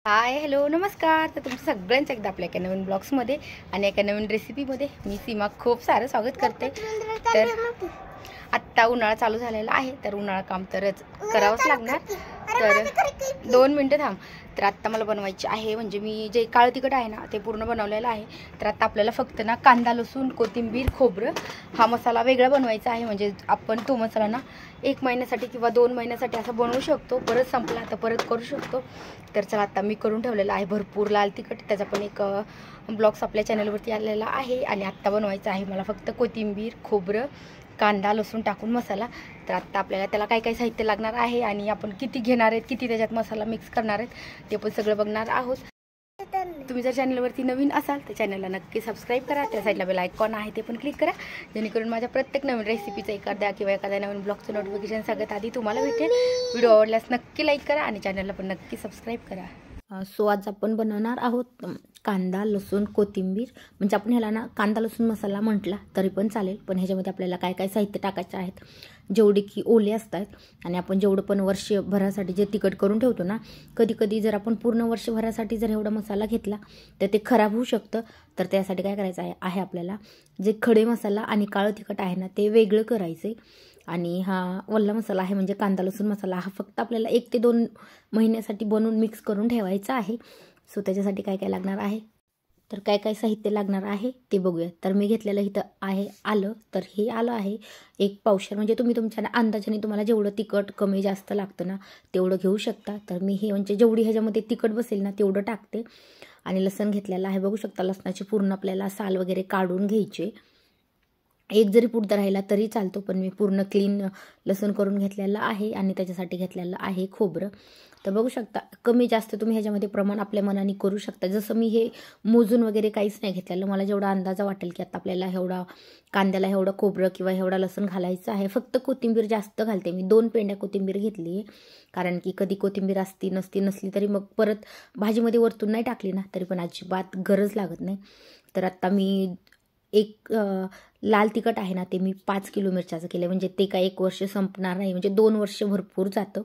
Hi hello नमस्कार. तर तुमचं सगळ्यांचं एकदा आपल्या एका नवीन ब्लॉग्समध्ये आणि एका नवीन रेसिपीमध्ये मी सीमा खूप सारं स्वागत करते. तर आत्ता उन्हाळा चालू झालेला आहे, तर उन्हाळा काम तरच करावंच लागणार. तर 2 मिनटं थांब. तर आत्ता मला बनवायची आहे, म्हणजे मी जे काळं तिखट आहे ना ते पूर्ण बनवलेलं आहे. तर आत्ता आपल्याला फक्त ना कांदा लसूण कोथिंबीर खोबरं हा मसाला वेगळा बनवायचा आहे. म्हणजे आपण तो मसाला ना 1 महिन्यासाठी किंवा 2 महिन्यासाठी असं बनवू शकतो. परत संपला तर परत करू शकतो. तर चला आता मी करून ठेवलेला आहे भरपूर लाल तिखट. त्याचा पण एक ब्लॉग्स आपल्या चॅनलवरती आलेला आहे. आणि आत्ता बनवायचा आहे मला फक्त कोथिंबीर खोबरं कांदा लसूण टाकून मसाला. तर आत्ता आपल्याला त्याला काय काय साहित्य लागणार आहे आणि आपण किती घेणार आहेत, किती त्याच्यात मसाला मिक्स करणार आहेत ते पण सगळं बघणार आहोत. तुम्ही जर चॅनलवरती नवीन असाल तर चॅनलला नक्की सबस्क्राईब करा. त्या साईडला बेल आयकॉन आहे ते पण क्लिक करा, जेणेकरून माझ्या प्रत्येक नवीन रेसिपीचं एखाद्या नवीन ब्लॉगचं नोटिफिकेशन सगळ्यात आधी तुम्हाला भेटेल. व्हिडिओ आवडल्यास नक्की लाईक करा आणि चॅनलला पण नक्की सबस्क्राईब करा. सो आज आपण बनवणार आहोत कांदा लसूण कोथिंबीर. म्हणजे आपण ह्याला ना कांदा लसूण मसाला म्हटला तरी पण चालेल, पण ह्याच्यामध्ये आपल्याला काय काय साहित्य टाकायचे आहेत, जेवढे की ओले असतात. आणि आपण जेवढं पण वर्षभरासाठी जे तिखट करून ठेवतो ना, कधी कधी जर आपण पूर्ण वर्षभरासाठी जर एवढा मसाला घेतला तर ते खराब होऊ शकतं. तर त्यासाठी काय करायचं आहे आपल्याला, जे खडे मसाला आणि काळं तिखट आहे ना ते वेगळं करायचे. आणि हा वल्ला मसाला आहे म्हणजे कांदा लसूण मसाला, हा फक्त आपल्याला 1 ते 2 महिन्यासाठी बनवून मिक्स करून ठेवायचा आहे. सो त्याच्यासाठी काय काय लागणार आहे, तर काय काय साहित्य लागणार आहे ते बघूया. तर मी घेतलेलं इथं आहे आलं. तर हे आलं आहे 1 पावशेर. म्हणजे तुम्ही तुमच्या अंदाजाने तुम्हाला जेवढं तिखट कमी जास्त लागतं ना तेवढं घेऊ शकता. तर मी हे म्हणजे जेवढी ह्याच्यामध्ये तिखट बसेल ना तेवढं टाकते. आणि लसण घेतलेलं आहे, बघू शकता. लसणाची पूर्ण आपल्याला साल वगैरे काढून घ्यायचे. एक जरी पुडदा राहिला तरी चालतो, पण मी पूर्ण क्लीन लसूण करून घेतलेलं आहे. आणि त्याच्यासाठी घेतलेलं आहे खोबरं. तर बघू शकता कमी जास्त तुम्ही ह्याच्यामध्ये प्रमाण आपल्या मनाने करू शकता. जसं मी हे मोजून वगैरे काहीच नाही घेतलेलं, मला जेवढा अंदाजा वाटेल की आता आपल्याला एवढा कांद्याला एवढं खोबरं किंवा एवढा लसूण घालायचं आहे. फक्त कोथिंबीर जास्त घालते मी, 2 पेंड्या कोथिंबीर घेतली आहे. कारण की कधी कोथिंबीर नसली तरी मग परत भाजीमध्ये वरतून नाही टाकली ना तरी पण अजिबात गरज लागत नाही. तर आत्ता मी एक लाल तिखट आहे ना ते मी 5 किलो मिरच्याचं केलं. म्हणजे ते काय 1 वर्ष संपणार नाही, म्हणजे 2 वर्ष भरपूर जातं.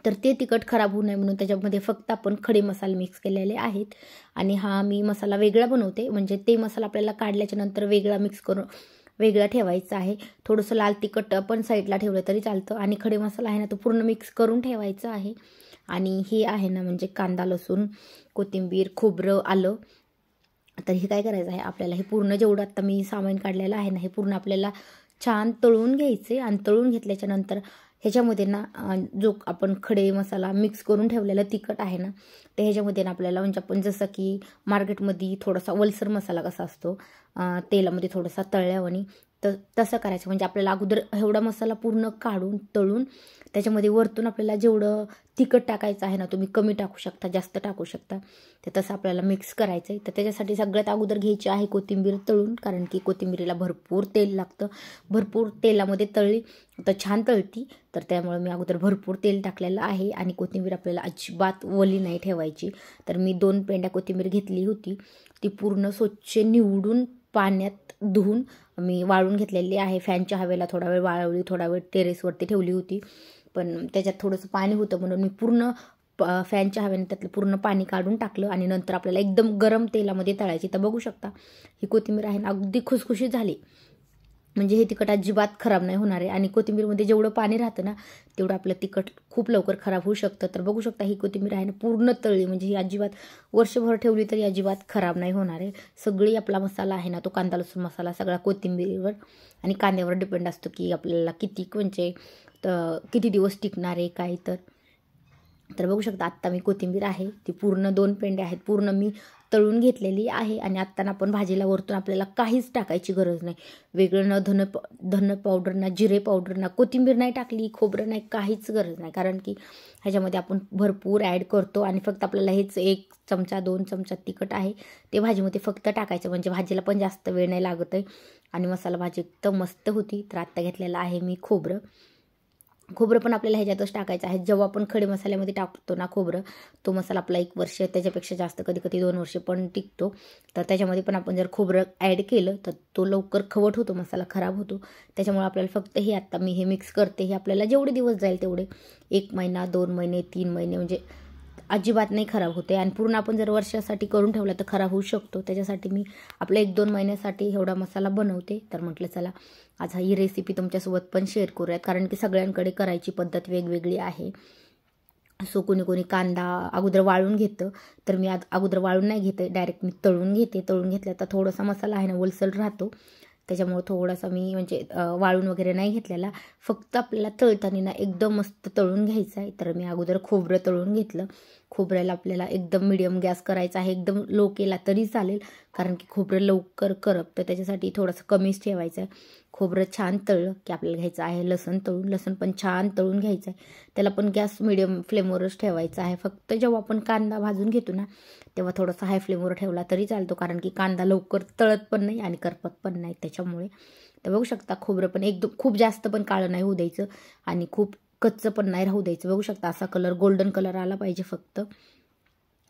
तर ते तिखट खराब होऊ नये म्हणून त्याच्यामध्ये फक्त आपण खडे मसाले मिक्स केलेले आहेत. आणि हा मी मसाला वेगळा बनवते, म्हणजे ते मसाला आपल्याला काढल्याच्या नंतर वेगळा मिक्स करून वेगळा ठेवायचा आहे. थोडंसं लाल तिखट पण साईडला ठेवलं तरी चालतं. आणि खडे मसाला आहे ना तो पूर्ण मिक्स करून ठेवायचा आहे. आणि हे आहे ना म्हणजे कांदा लसूण कोथिंबीर खोबरं आलं. तर हे काय करायचं आहे आपल्याला, हे पूर्ण जेवढं आता मी सामान काढलेलं आहे ना हे पूर्ण आपल्याला छान तळून घ्यायचे. आणि तळून घेतल्याच्या नंतर ह्याच्यामध्ये ना जो आपण खडे मसाला मिक्स करून ठेवलेला तिखट आहे ना ते ह्याच्यामध्ये ना आपल्याला, म्हणजे आपण जसं की मार्केटमध्ये थोडासा वलसर मसाला कसा असतो तेलामध्ये थोडासा तळल्यावानी, तर तसं करायचं. म्हणजे आपल्याला अगोदर एवढा मसाला पूर्ण काढून तळून त्याच्यामध्ये वरतून आपल्याला जेवढं तिखट टाकायचं आहे ना तुम्ही कमी टाकू शकता जास्त टाकू शकता, ते तसं आपल्याला मिक्स करायचं आहे. तर त्याच्यासाठी सगळ्यात अगोदर घ्यायची आहे कोथिंबीर तळून, कारण की कोथिंबीरीला भरपूर तेल लागतं. भरपूर तेलामध्ये तळली तर छान तळती. तर त्यामुळे मी अगोदर भरपूर तेल टाकलेलं आहे. आणि कोथिंबीर आपल्याला अजिबात ओली नाही ठेवायची. तर मी 2 पेंड्या कोथिंबीर घेतली होती, ती पूर्ण स्वच्छ निवडून पाण्यात धुवून मी वाळून घेतलेली आहे. फॅनच्या हवेला थोडा वेळ वाळवली, थोडा वेळ टेरेसवरती ठेवली होती, पण त्याच्यात थोडंसं पाणी होतं म्हणून मी पूर्ण फॅनच्या हवेने त्यातलं पूर्ण पाणी काढून टाकलं. आणि नंतर आपल्याला एकदम गरम तेलामध्ये तळायची. तर बघू शकता ही कोथिंबीर आहे ना अगदी खुसखुशीत झाली, म्हणजे हे तिखट अजिबात खराब नाही होणार आहे. आणि कोथिंबीरमध्ये जेवढं पाणी राहतं ना तेवढं आपलं तिखट खूप लवकर खराब होऊ शकतं. तर बघू शकता ही कोथिंबीर आहे ना पूर्ण तळली, म्हणजे ही अजिबात वर्षभर ठेवली तरी अजिबात खराब नाही होणार आहे. सगळी आपला मसाला आहे ना तो कांदा लसूण मसाला सगळा कोथिंबीरीवर आणि कांद्यावर डिपेंड असतो की आपल्याला किती म्हणजे किती दिवस टिकणार आहे काय. तर बघू शकता आत्ता मी कोथिंबीर आहे ती पूर्ण 2 पेंड्या आहेत पूर्ण मी तळून घेतलेली आहे. आणि आत्ताना आपण भाजीला वरतून आपल्याला काहीच टाकायची गरज नाही. वेगळं न धन पावडर ना जिरे पावडर ना कोथिंबीर नाही टाकली खोबरं नाही काहीच गरज नाही, कारण की ह्याच्यामध्ये आपण भरपूर ॲड करतो. आणि फक्त आपल्याला हेच 1 चमचा 2 चमचा तिखट आहे ते भाजीमध्ये फक्त टाकायचं, म्हणजे भाजीला पण जास्त वेळ नाही लागत आहे. आणि मसाला भाजी एकदम मस्त होती. तर आत्ता घेतलेलं आहे मी खोबरं पण आपल्याला ह्याच्यातच टाकायचं आहे. जेव्हा आपण खडे मसाल्यामध्ये टाकतो ना खोबरं, तो मसाला आपला 1 वर्ष त्याच्यापेक्षा जास्त कधी कधी 2 वर्ष पण टिकतो. तर त्याच्यामध्ये पण आपण जर खोबरं ॲड केलं तर तो लवकर खवट होतो, मसाला खराब होतो. त्याच्यामुळे आपल्याला फक्त हे आत्ता मी हे मिक्स करते, हे आपल्याला जेवढे दिवस जाईल तेवढे 1 महिना 2 महिने 3 महिने म्हणजे अजिबात नाही खराब होते आणि पूर्ण आपण जर वर्षासाठी करून ठेवला तर खराब होऊ शकतो. त्याच्यासाठी मी आपल्या 1-2 महिन्यासाठी एवढा मसाला बनवते. तर म्हटलं चला आज ही रेसिपी तुमच्यासोबत पण शेअर करूयात, कारण की सगळ्यांकडे करायची पद्धत वेगवेगळी आहे. सो कोणी कांदा अगोदर वाळून घेतं, तर मी अगोदर वाळून नाही घेते, डायरेक्ट मी तळून घेते. तळून घेतला तर थोडासा मसाला आहे ना ओलसर राहतो, त्याच्यामुळे थोडासा मी म्हणजे वाळून वगैरे नाही घेतलेला. फक्त आपल्याला तळताना ना एकदम मस्त तळून घ्यायचं आहे. तर मी अगोदर खोबरं तळून घेतलं. खोबऱ्याला आपल्याला एकदम मिडियम गॅस करायचा आहे, एकदम लो केला तरी चालेल, कारण की खोबरं लवकर करपतं, त्याच्यासाठी थोडंसं कमीच ठेवायचं आहे. खोबरं छान तळलं की आपल्याला घ्यायचं आहे लसूण तळून. लसूण पण छान तळून घ्यायचं आहे, त्याला पण गॅस मिडियम फ्लेमवरच ठेवायचा आहे. फक्त जेव्हा आपण कांदा भाजून घेतो ना तेव्हा थोडासा हाय फ्लेमवर ठेवला तरी चालतो, कारण की कांदा लवकर तळत पण नाही आणि करपत पण नाही त्याच्यामुळे. तर बघू शकता खोबरं पण एकदम खूप जास्त पण काळं नाही होऊ द्यायचं आणि खूप कच्चं पण नाही राहू द्यायचं. बघू शकता असा कलर गोल्डन कलर आला पाहिजे फक्त.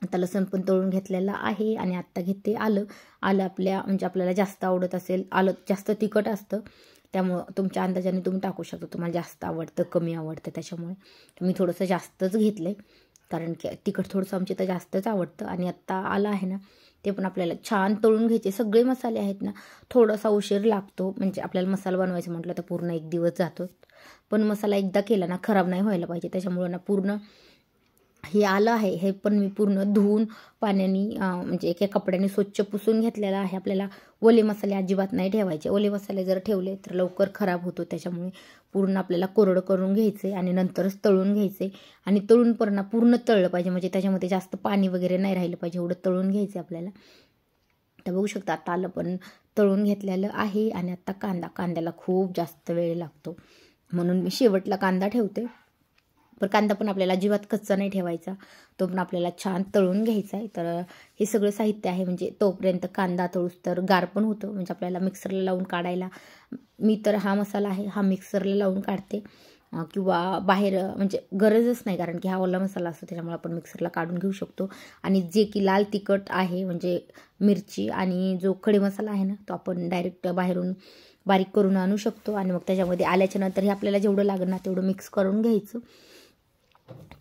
आता लसूण पण तळून घेतलेलं आहे आणि आत्ता घेते आलं. आलं म्हणजे आपल्याला जास्त आवडत असेल, आलं जास्त तिखट असतं त्यामुळं तुमच्या अंदाजाने तुम्ही टाकू शकता, तुम्हाला जास्त आवडतं कमी आवडतं त्याच्यामुळे. मी थोडंसं जास्तच घेतलं आहे, कारण की तिखट थोडंसं आमच्या तर जास्तच आवडतं. आणि आत्ता आलं आहे ना ते पण आपल्याला छान तळून घ्यायचे. सगळे मसाले आहेत ना थोडासा उशीर लागतो, म्हणजे आपल्याला मसाला बनवायचं म्हटलं तर पूर्ण 1 दिवस जातो, पण मसाला एकदा केला ना खराब नाही व्हायला पाहिजे. त्याच्यामुळं ना पूर्ण हे आलं आहे हे पण मी पूर्ण धुवून पाण्याने म्हणजे एका कपड्याने स्वच्छ पुसून घेतलेलं आहे. आपल्याला ओले मसाले अजिबात नाही ठेवायचे, ओले मसाले जर ठेवले तर लवकर खराब होतो. त्याच्यामुळे पूर्ण आपल्याला कोरडं करून घ्यायचे आणि नंतरच तळून घ्यायचे. आणि तळून पण पूर्ण तळलं पाहिजे, म्हणजे त्याच्यामध्ये जास्त पाणी वगैरे नाही राहिलं पाहिजे, एवढं तळून घ्यायचं आपल्याला. तर बघू शकता आता आलं पण तळून घेतलेलं आहे. आणि आता कांद्याला खूप जास्त वेळ लागतो म्हणून मी शेवटला कांदा ठेवते. पण कांदा पण आपल्याला अजिबात कच्चा नाही ठेवायचा, तो पण आपल्याला छान तळून घ्यायचा आहे. तर हे सगळं साहित्य आहे, म्हणजे तोपर्यंत कांदा तळूस तर गार पण होतं, म्हणजे आपल्याला मिक्सरला लावून काढायला. मी तर हा मसाला आहे हा मिक्सरला लावून काढते किंवा बाहेर, म्हणजे गरजच नाही, कारण की हा ओला मसाला असतो त्याच्यामुळे आपण मिक्सरला काढून घेऊ शकतो. आणि जे की लाल तिखट आहे म्हणजे मिरची आणि जो खडे मसाला आहे ना तो आपण डायरेक्ट बाहेरून बारीक करून आणू शकतो. आणि मग त्याच्यामध्ये आल्याच्या नंतर हे आपल्याला जेवढं लागेल ना तेवढं मिक्स करून घ्यायचं.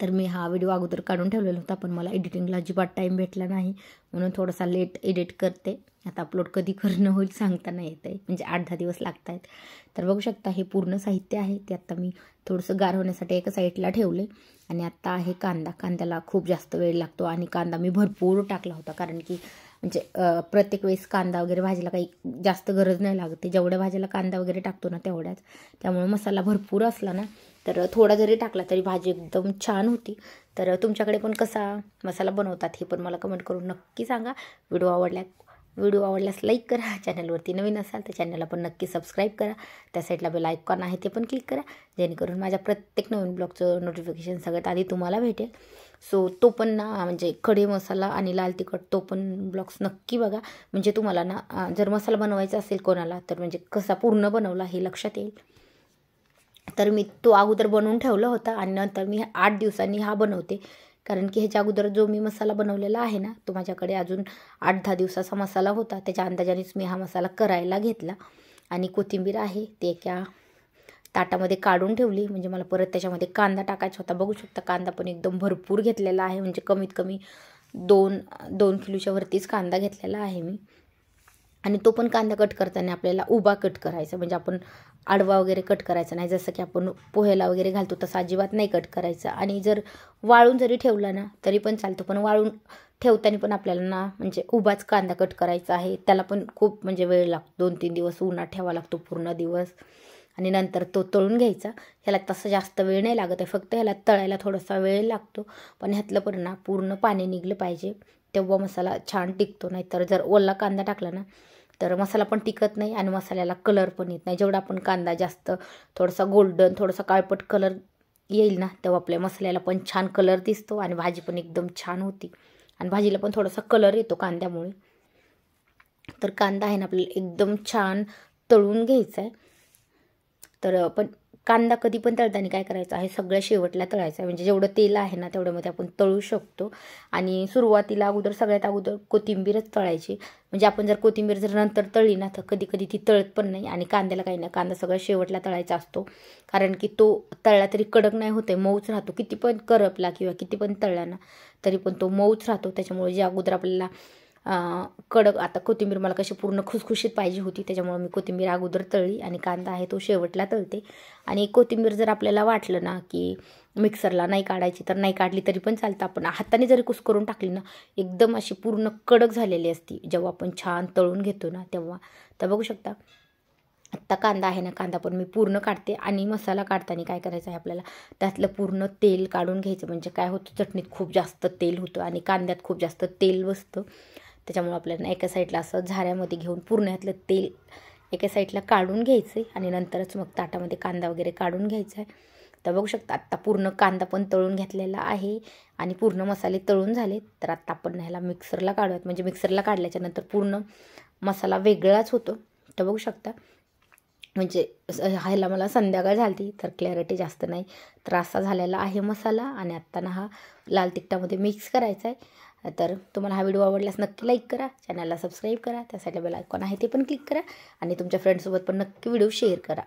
तर मी हा व्हिडिओ अगोदर काढून ठेवलेला होता, पण मला एडिटिंगला अजिबात टाईम भेटला नाही म्हणून थोडासा लेट एडिट करते. आता अपलोड कधी करणं होईल सांगता नाही येत आहे, म्हणजे 8-10 दिवस लागत आहेत. तर बघू शकता हे पूर्ण साहित्य आहे ते आता मी थोडंसं गार होण्यासाठी एका साईडला ठेवले. आणि आता आहे कांद्याला खूप जास्त वेळ लागतो आणि कांदा मी भरपूर टाकला होता, कारण की म्हणजे प्रत्येक वेळेस कांदा वगैरे भाजीला काही जास्त गरज नाही लागते, जेवढ्या भाजीला कांदा वगैरे टाकतो ना तेवढ्याच. त्यामुळे मसाला भरपूर असला ना तर थोडा जरी टाकला तरी भाजी एकदम छान होती. तर तुमच्याकडे पण कसा मसाला बनवतात हे पण मला कमेंट करून नक्की सांगा. व्हिडिओ आवडल्यास लाईक करा, चॅनलवरती नवीन असाल तर चॅनलला पण नक्की सबस्क्राईब करा. त्या साईडला बेल आयकॉन आहे ते पण क्लिक करा, जेणेकरून माझ्या प्रत्येक नवीन ब्लॉगचं नोटिफिकेशन सगळ्यात आधी तुम्हाला भेटेल. सो तो पण ना म्हणजे खडे मसाला आणि लाल तिखट तो पण ब्लॉग्स नक्की बघा, म्हणजे तुम्हाला ना जर मसाला बनवायचा असेल कोणाला तर म्हणजे कसा पूर्ण बनवला हे लक्षात येईल. तर मी तो अगोदर बनवून ठेवला होता आणि नंतर मी 8 दिवसांनी हा बनवते, कारण की ह्याच्या अगोदर जो मी मसाला बनवलेला आहे ना तो माझ्याकडे अजून 8-10 दिवसाचा मसाला होता, त्याच्या अंदाजानेच मी हा मसाला करायला घेतला. आणि कोथिंबीर आहे ते एका ताटामध्ये काढून ठेवली, म्हणजे मला परत त्याच्यामध्ये कांदा टाकायचा होता. बघू शकता कांदा पण एकदम भरपूर घेतलेला आहे, म्हणजे कमीत कमी 2 किलोच्या वरतीच कांदा घेतलेला आहे मी. आणि तो पण कांदा कट करताना आपल्याला उभा कट करायचा, म्हणजे आपण आडवा वगैरे कट करायचा नाही, जसं की आपण पोह्याला वगैरे घालतो तसं अजिबात नाही कट करायचा. आणि जर वाळून जरी ठेवला ना तरी पण चालतो, पण वाळून ठेवताना पण आपल्याला ना म्हणजे उभाच कांदा कट करायचा आहे. त्याला पण खूप म्हणजे वेळ लागतो, 2-3 दिवस उन्हात ठेवावा लागतो पूर्ण दिवस. आणि नंतर तो तळून घ्यायचा. ह्याला तसं जास्त वेळ नाही लागत आहे, फक्त ह्याला तळायला थोडासा वेळ लागतो, पण ह्यातलं पण ना पूर्ण पाणी निघलं पाहिजे तेव्हा मसाला छान टिकतो. नाहीतर जर ओला कांदा टाकला ना तर मसाला पण टिकत नाही आणि मसाल्याला कलर पण येत नाही. जेवढा आपण कांदा जास्त थोडासा गोल्डन थोडासा काळपट कलर येईल ना तेव्हा आपल्या मसाल्याला पण छान कलर दिसतो आणि भाजी पण एकदम छान होती. आणि भाजीला पण थोडासा कलर येतो कांद्यामुळे. तर कांदा आहे ना आपल्याला एकदम छान तळून घ्यायचा आहे. तर पण कांदा कधी पण तळताना काय करायचं आहे, सगळ्या शेवटला तळायचं आहे, म्हणजे जेवढं तेल आहे ना तेवढ्यामध्ये आपण तळू शकतो. आणि सुरुवातीला सगळ्यात अगोदर कोथिंबीरच तळायची, म्हणजे आपण जर कोथिंबीर जर नंतर तळली ना तर कधी कधी ती तळत पण नाही. आणि कांद्याला काही नाही, कांदा सगळ्या शेवटला तळायचा असतो, कारण की तो तळला तरी कडक नाही होते, मऊच राहतो. किती पण करपला किंवा किती पण तळला ना तरी पण तो मऊच राहतो. त्याच्यामुळे जे अगोदर आपल्याला कडक, आता कोथिंबीर मला कशी पूर्ण खुसखुशीत पाहिजे होती, त्याच्यामुळे मी कोथिंबीर अगोदर तळली आणि कांदा आहे तो शेवटला तळते. आणि कोथिंबीर जर आपल्याला वाटलं ना की मिक्सरला नाही काढायची तर नाही काढली तरी पण चालतं. आपण हाताने जरी कुस्करून टाकली ना एकदम अशी पूर्ण कडक झालेली असती जेव्हा आपण छान तळून घेतो ना तेव्हा. तर बघू शकता आत्ता कांदा आहे ना, कांदा पण मी पूर्ण काढते. आणि मसाला काढताना काय करायचं आहे आपल्याला, त्यातलं पूर्ण तेल काढून घ्यायचं. म्हणजे काय होतं, चटणीत खूप जास्त तेल होतं आणि कांद्यात खूप जास्त तेल बसतं. त्याच्यामुळे आपल्याला एका साईडला असं झाऱ्यामध्ये घेऊन पूर्ण यातलं तेल एका साईडला काढून घ्यायचं आहे आणि नंतरच मग ताटामध्ये कांदा वगैरे काढून घ्यायचा आहे. तर बघू शकता आत्ता पूर्ण कांदा पण तळून घेतलेला आहे आणि पूर्ण मसाले तळून झाले. तर आत्ता आपण ह्याला मिक्सरला काढूयात. म्हणजे मिक्सरला काढल्याच्या नंतर पूर्ण मसाला वेगळाच होतो. तर बघू शकता म्हणजे ह्याला मला संध्याकाळ झाली तर क्लॅरिटी जास्त नाही, तर असा झालेला आहे मसाला. आणि आत्ताना हा लाल तिखटामध्ये मिक्स करायचा आहे. तर तुम्हाला हा व्हिडिओ आवडल्यास नक्की लाईक करा, चॅनलला सबस्क्राईब करा, त्यासाठी बेल आयकॉन आहे ते पण क्लिक करा आणि तुमच्या फ्रेंड्ससोबत पण नक्की व्हिडिओ शेअर करा.